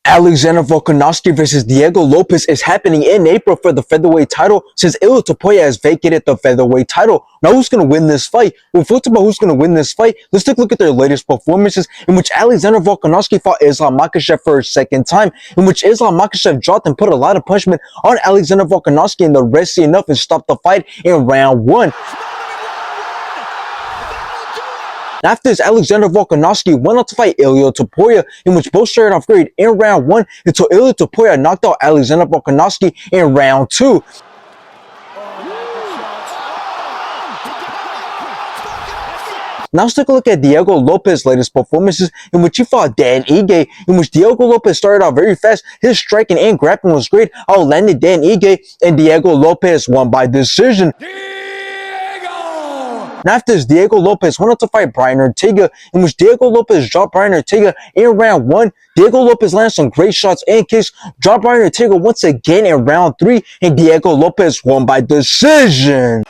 Alexander Volkanovski versus Diego Lopes is happening in April for the featherweight title since Ilia Topuria has vacated the featherweight title. Now, who's going to win this fight? When we talk about who's going to win this fight, let's take a look at their latest performances in which Alexander Volkanovski fought Islam Makhachev for a second time, in which Islam Makhachev dropped and put a lot of punishment on Alexander Volkanovski, and the rest enough and stopped the fight in round one. After this, Alexander Volkanovski went on to fight Ilia Topuria, in which both started off great in round one until Ilia Topuria knocked out Alexander Volkanovski in round two. Now let's take a look at Diego Lopes' latest performances, in which he fought Dan Ige, in which Diego Lopes started out very fast. His striking and grappling was great, outlanded Dan Ige, and Diego Lopes won by decision. And after this, Diego Lopes went on to fight Brian Ortega, in which Diego Lopes dropped Brian Ortega in round one. Diego Lopes landed some great shots and kicks, dropped Brian Ortega once again in round three, and Diego Lopes won by decision.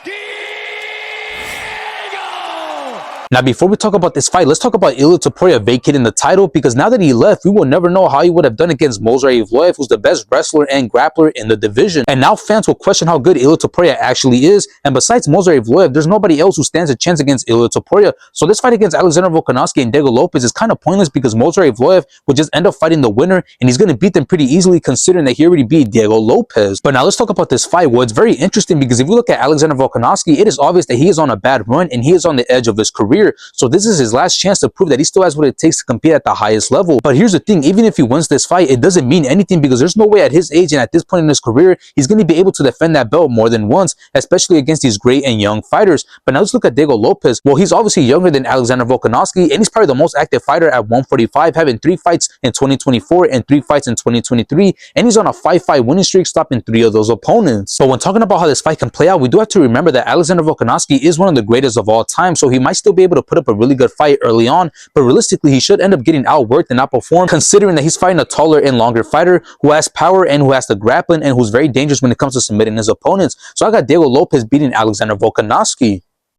Now, before we talk about this fight, let's talk about Ilia Topuria vacating the title, because now that he left, we will never know how he would have done against Movsar Evloev, who's the best wrestler and grappler in the division. And now fans will question how good Ilia Topuria actually is. And besides Movsar Evloev, there's nobody else who stands a chance against Ilia Topuria. So this fight against Alexander Volkanovski and Diego Lopes is kind of pointless, because Movsar Evloev will just end up fighting the winner, and he's going to beat them pretty easily considering that he already beat Diego Lopes. But now let's talk about this fight. Well, it's very interesting, because if you look at Alexander Volkanovski, it is obvious that he is on a bad run and he is on the edge of his career. So this is his last chance to prove that he still has what it takes to compete at the highest level. But here's the thing, even if he wins this fight, it doesn't mean anything, because there's no way at his age and at this point in his career he's going to be able to defend that belt more than once, especially against these great and young fighters. But now let's look at Diego Lopes. Well, he's obviously younger than Alexander Volkanovski, and he's probably the most active fighter at 145, having 3 fights in 2024 and 3 fights in 2023, and he's on a 5-fight winning streak, stopping 3 of those opponents. So when talking about how this fight can play out, we do have to remember that Alexander Volkanovski is one of the greatest of all time, so he might still be able to put up a really good fight early on, but realistically he should end up getting outworked and outperformed, considering that he's fighting a taller and longer fighter who has power and who has the grappling and who's very dangerous when it comes to submitting his opponents. So I got Diego Lopes beating Alexander Volkanovski.